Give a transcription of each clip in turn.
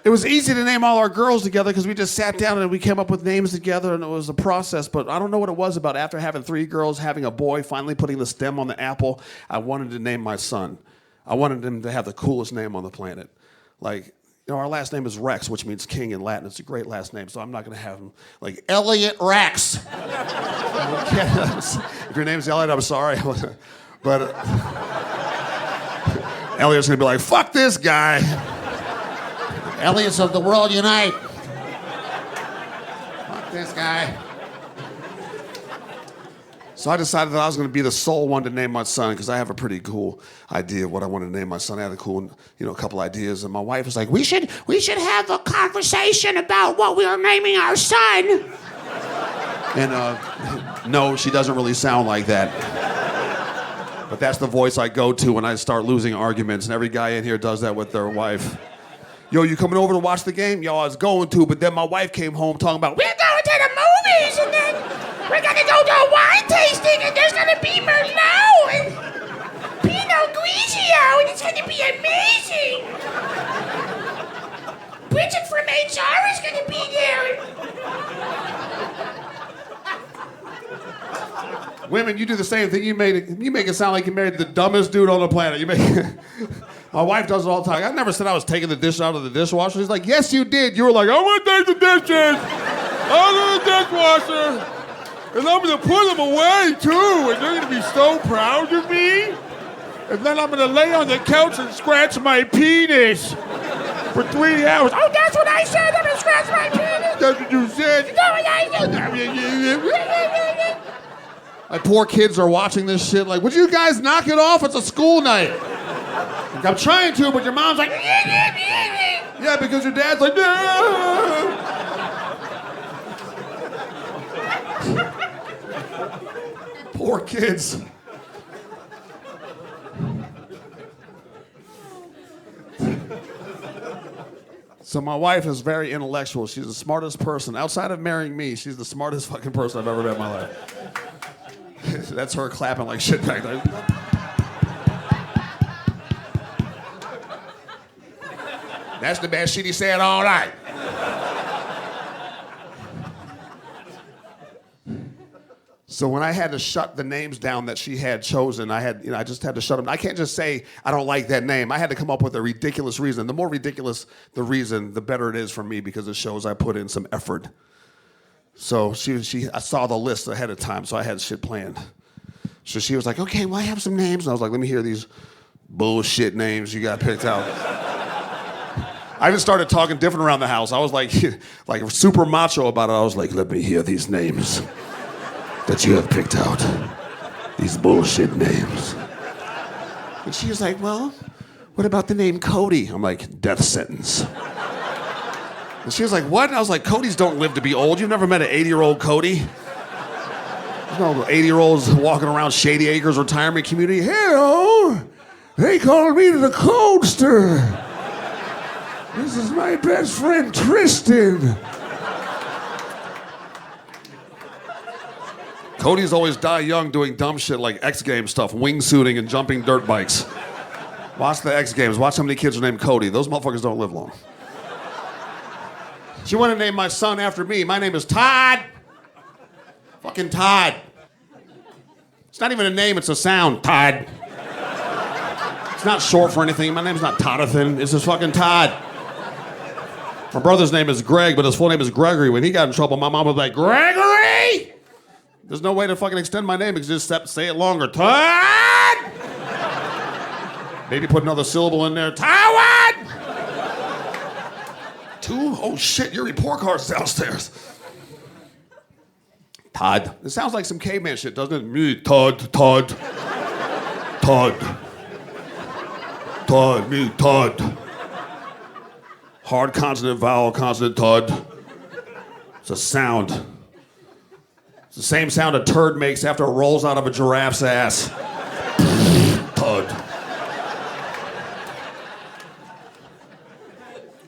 It was easy to name all our girls together because we just sat down and we came up with names together and it was a process. But I don't know what it was about after having 3 girls, having a boy, finally putting the stem on the apple. I wanted to name my son. I wanted him to have the coolest name on the planet. Like, you know, our last name is Rexx, which means king in Latin. It's a great last name, so I'm not going to have him like Elliot Rexx. If your name's Elliot, I'm sorry. But Elliot's going to be like, fuck this guy. Elliot's of the world unite. Fuck this guy. So I decided that I was going to be the sole one to name my son because I have a pretty cool idea of what I wanted to name my son. I had a cool, couple ideas, and my wife was like, "We should have a conversation about what we are naming our son." And no, she doesn't really sound like that. But that's the voice I go to when I start losing arguments, and every guy in here does that with their wife. Yo, you coming over to watch the game? Yo, I was going to, but then my wife came home talking about, we're going to the movies, and then we're going to go to a wine tasting, and there's going to be Merlot and Pinot Grigio, and it's going to be amazing. Bridget from HR is going to be there. Women, you do the same thing. You make it sound like you married the dumbest dude on the planet. My wife does it all the time. I never said I was taking the dish out of the dishwasher. She's like, yes, you did. You were like, I'm going to take the dishes out of the dishwasher, and I'm going to put them away, too, and they're going to be so proud of me. And then I'm going to lay on the couch and scratch my penis for 3 hours. Oh, that's what I said. I'm going to scratch my penis. That's what you said. You know what I said. My poor kids are watching this shit like, would you guys knock it off? It's a school night. Like, I'm trying to, but your mom's like, yeah, because your dad's like, poor kids. So my wife is very intellectual. She's the smartest person. Outside of marrying me, she's the smartest fucking person I've ever met in my life. That's her clapping like shit back there. That's the best shit he said all night. So when I had to shut the names down that she had chosen, I just had to shut them. I can't just say I don't like that name. I had to come up with a ridiculous reason. The more ridiculous the reason, the better it is for me because it shows I put in some effort. So I saw the list ahead of time, so I had shit planned. So she was like, okay, well, I have some names. And I was like, let me hear these bullshit names you got picked out. I even started talking different around the house. I was like super macho about it. I was like, let me hear these names that you have picked out. These bullshit names. And she was like, well, what about the name Cody? I'm like, death sentence. And she was like, what? And I was like, Codys don't live to be old. You've never met an 80-year-old Cody? There's no 80-year-olds walking around Shady Acres retirement community. Hello, they call me the Codester. This is my best friend, Tristan. Codys always die young doing dumb shit like X Games stuff, wingsuiting and jumping dirt bikes. Watch the X Games. Watch how many kids are named Cody. Those motherfuckers don't live long. She wanted to name my son after me. My name is Todd. Fucking Todd. It's not even a name, it's a sound. Todd. It's not short for anything. My name's not Toddathan. It's just fucking Todd. My brother's name is Greg, but his full name is Gregory. When he got in trouble, my mom was like, Gregory! There's no way to fucking extend my name. Just say it longer. Todd! Maybe put another syllable in there. Todd! 2? Oh shit, your report card's downstairs. Todd. It sounds like some caveman shit, doesn't it? Me, Todd. Todd, me, Todd. Hard consonant, vowel, consonant, Todd. It's a sound. It's the same sound a turd makes after it rolls out of a giraffe's ass. Todd.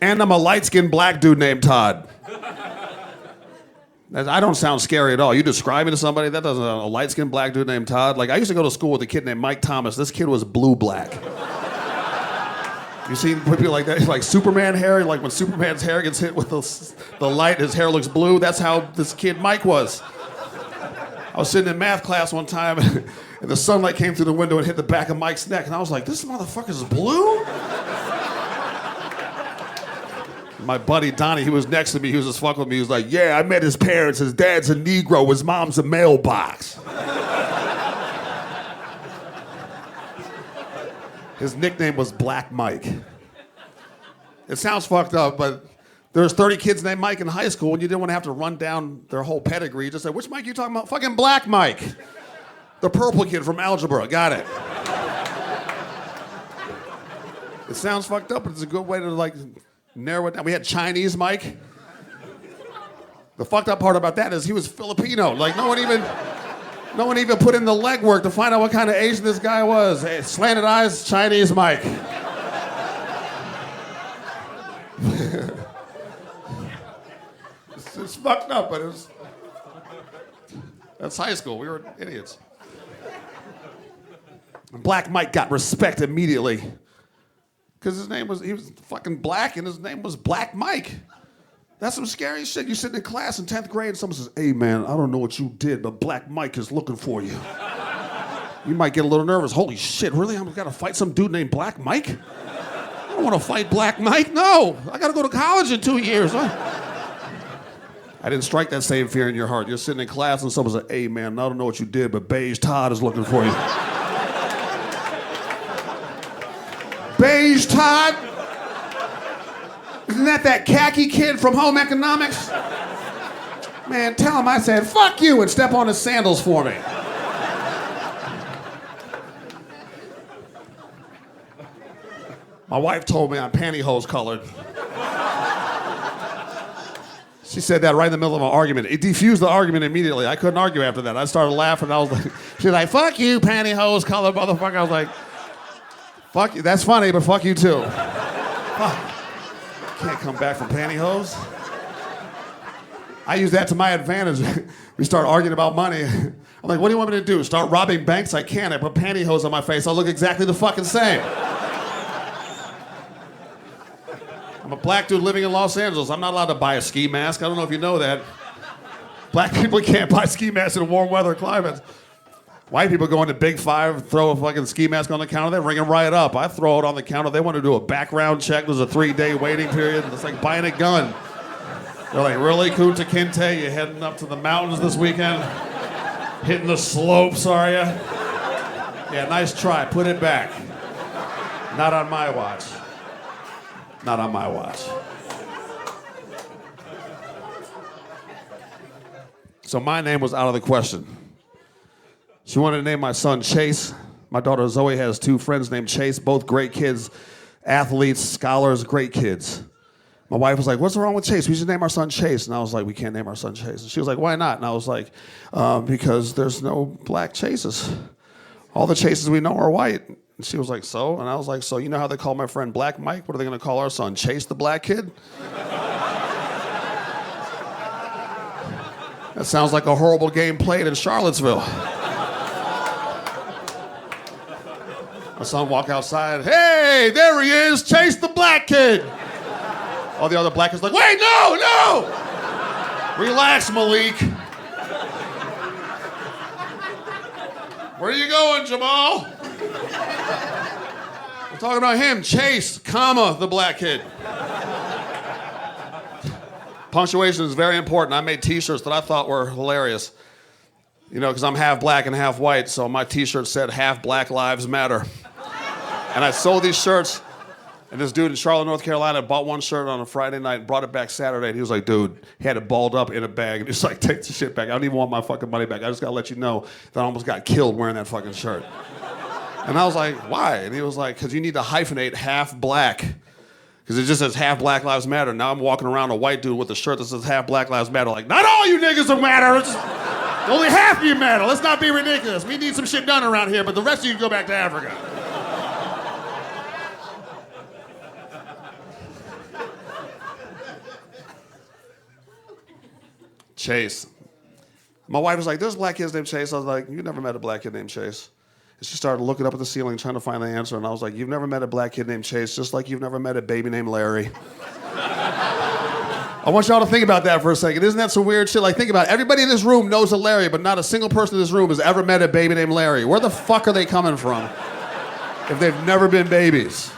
And I'm a light-skinned black dude named Todd. I don't sound scary at all. You describe me to somebody, that doesn't a light-skinned black dude named Todd. Like, I used to go to school with a kid named Mike Thomas. This kid was blue-black. You seen people like that? Like Superman hair, like when Superman's hair gets hit with the light, his hair looks blue. That's how this kid Mike was. I was sitting in math class one time, and the sunlight came through the window and hit the back of Mike's neck, and I was like, this motherfucker's blue? My buddy Donnie, he was next to me, he was just fucking with me. He was like, yeah, I met his parents. His dad's a Negro, his mom's a mailbox. His nickname was Black Mike. It sounds fucked up, but there was 30 kids named Mike in high school, and you didn't want to have to run down their whole pedigree. You just said, which Mike are you talking about? Fucking Black Mike. The purple kid from algebra. Got it. It sounds fucked up, but it's a good way to like narrow it down. We had Chinese Mike. The fucked up part about that is he was Filipino. Like no one even put in the legwork to find out what kind of Asian this guy was. Hey, slanted eyes, Chinese Mike. It's fucked up, but that's high school. We were idiots. And Black Mike got respect immediately. Because he was fucking black and his name was Black Mike. That's some scary shit. You sit in class in 10th grade and someone says, hey man, I don't know what you did, but Black Mike is looking for you. You might get a little nervous. Holy shit, really? I'm gonna fight some dude named Black Mike? I don't wanna fight Black Mike, no. I gotta go to college in 2 years. I didn't strike that same fear in your heart. You're sitting in class and someone says, hey man, I don't know what you did, but Beige Todd is looking for you. Beige Todd? Isn't that khaki kid from Home Economics? Man, tell him I said, fuck you, and step on his sandals for me. My wife told me I'm pantyhose colored. She said that right in the middle of an argument. It defused the argument immediately. I couldn't argue after that. I started laughing. I was like, she's like, fuck you, pantyhose colored motherfucker. I was like, fuck you. That's funny, but fuck you too. Fuck. Can't come back from pantyhose. I use that to my advantage. We start arguing about money. I'm like, what do you want me to do? Start robbing banks? I can't. I put pantyhose on my face. I'll look exactly the fucking same. I'm a black dude living in Los Angeles. I'm not allowed to buy a ski mask. I don't know if you know that. Black people can't buy ski masks in warm weather climates. White people go into Big Five, throw a fucking ski mask on the counter, they ring it right up. I throw it on the counter. They want to do a background check. There's a 3-day waiting period. It's like buying a gun. They're like, really, Kunta Kinte? You heading up to the mountains this weekend? Hitting the slopes, are you? Yeah, nice try. Put it back. Not on my watch. Not on my watch. So my name was out of the question. She wanted to name my son Chase. My daughter Zoe has 2 friends named Chase, both great kids, athletes, scholars, great kids. My wife was like, what's wrong with Chase? We should name our son Chase. And I was like, we can't name our son Chase. And she was like, why not? And I was like, because there's no black Chases. All the Chases we know are white. And she was like, so? And I was like, so you know how they call my friend Black Mike? What are they going to call our son? Chase the black kid? That sounds like a horrible game played in Charlottesville. My son walk outside, hey, there he is, Chase the black kid. All the other black kids like, wait, no! Relax, Malik. Where are you going, Jamal? We're talking about him, Chase, comma, the black kid. Punctuation is very important. I made t-shirts that I thought were hilarious. You know, because I'm half black and half white, so my t-shirt said, half Black Lives Matter. And I sold these shirts, and this dude in Charlotte, North Carolina, bought one shirt on a Friday night and brought it back Saturday, and he was like, dude, he had it balled up in a bag, and he was like, take the shit back. I don't even want my fucking money back. I just gotta let you know that I almost got killed wearing that fucking shirt. And I was like, why? And he was like, because you need to hyphenate half black. Because it just says half Black Lives Matter. Now I'm walking around a white dude with a shirt that says half Black Lives Matter. Like, not all you niggas will matter. It's just, only half of you matter. Let's not be ridiculous. We need some shit done around here, but the rest of you can go back to Africa. Chase. My wife was like, there's black kids named Chase. I was like, you never met a black kid named Chase. She started looking up at the ceiling, trying to find the answer, and I was like, you've never met a black kid named Chase, just like you've never met a baby named Larry. I want y'all to think about that for a second. Isn't that some weird shit? Like, think about it. Everybody in this room knows a Larry, but not a single person in this room has ever met a baby named Larry. Where the fuck are they coming from if they've never been babies?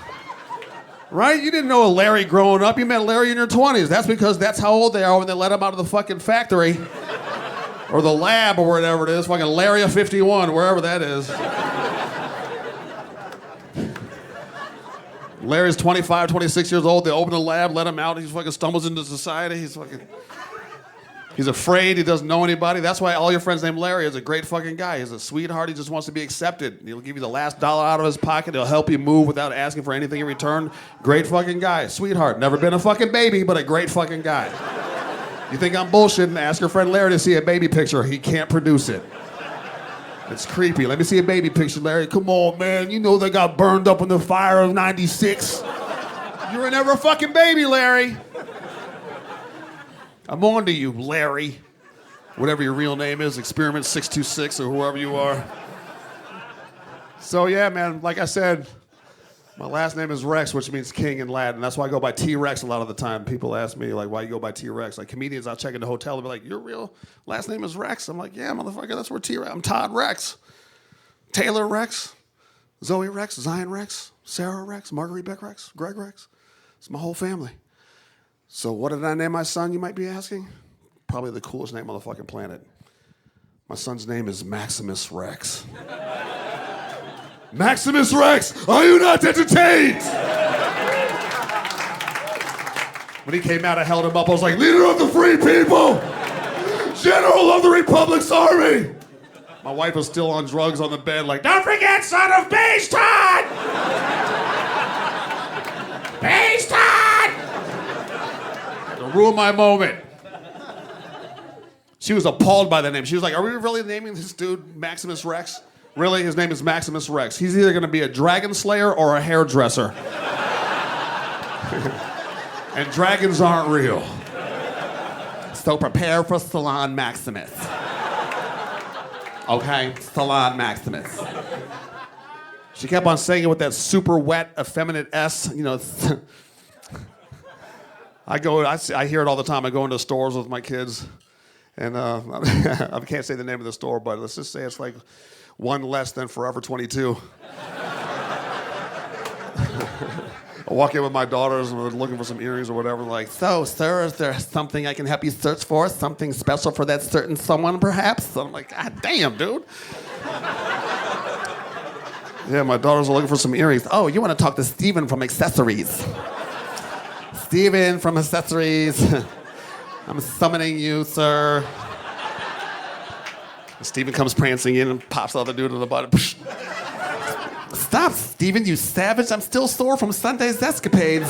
Right? You didn't know a Larry growing up. You met Larry in your 20s. That's because that's how old they are when they let them out of the fucking factory or the lab or whatever it is. Fucking Larry 51, wherever that is. Larry's 25, 26 years old. They open the lab, let him out. He fucking stumbles into society. He's afraid. He doesn't know anybody. That's why all your friends named Larry is a great fucking guy. He's a sweetheart. He just wants to be accepted. He'll give you the last dollar out of his pocket. He'll help you move without asking for anything in return. Great fucking guy. Sweetheart. Never been a fucking baby, but a great fucking guy. You think I'm bullshitting? Ask your friend Larry to see a baby picture. He can't produce it. It's creepy. Let me see a baby picture, Larry. Come on, man. You know they got burned up in the fire of '96. You were never a fucking baby, Larry. I'm on to you, Larry. Whatever your real name is, Experiment 626 or whoever you are. So yeah, man, like I said, my last name is Rex, which means king in Latin. That's why I go by T-Rex a lot of the time. People ask me, like, why you go by T-Rex? Like, comedians, I'll check in the hotel, they'll be like, your real last name is Rex? I'm like, yeah, motherfucker, that's where T-Rex. I'm Todd Rexx. Taylor Rexx. Zoe Rexx. Zion Rexx. Sarah Rexx. Marguerite Beck Rexx. Greg Rexx. It's my whole family. So what did I name my son, you might be asking? Probably the coolest name on the fucking planet. My son's name is Maximus Rex. Maximus Rex, are you not entertained? When he came out, I held him up. I was like, leader of the free people, general of the Republic's army. My wife was still on drugs on the bed, like, don't forget, son of Beige Todd! Beige Todd! Had to ruin my moment. She was appalled by the name. She was like, are we really naming this dude Maximus Rex? Really? His name is Maximus Rex. He's either going to be a dragon slayer or a hairdresser. And dragons aren't real. So prepare for Salon Maximus. Okay? Salon Maximus. She kept on saying it with that super wet, effeminate S. You know, I hear it all the time. I go into stores with my kids. And I can't say the name of the store, but let's just say it's like one less than Forever 22. I walk in with my daughters and we're looking for some earrings or whatever. Like, so, sir, is there something I can help you search for? Something special for that certain someone, perhaps? So I'm like, God damn, dude. Yeah, my daughters are looking for some earrings. Oh, you want to talk to Steven from Accessories. Steven from Accessories. I'm summoning you, sir. Steven comes prancing in and pops the other dude in the butt. Stop, Steven, you savage. I'm still sore from Sunday's escapades.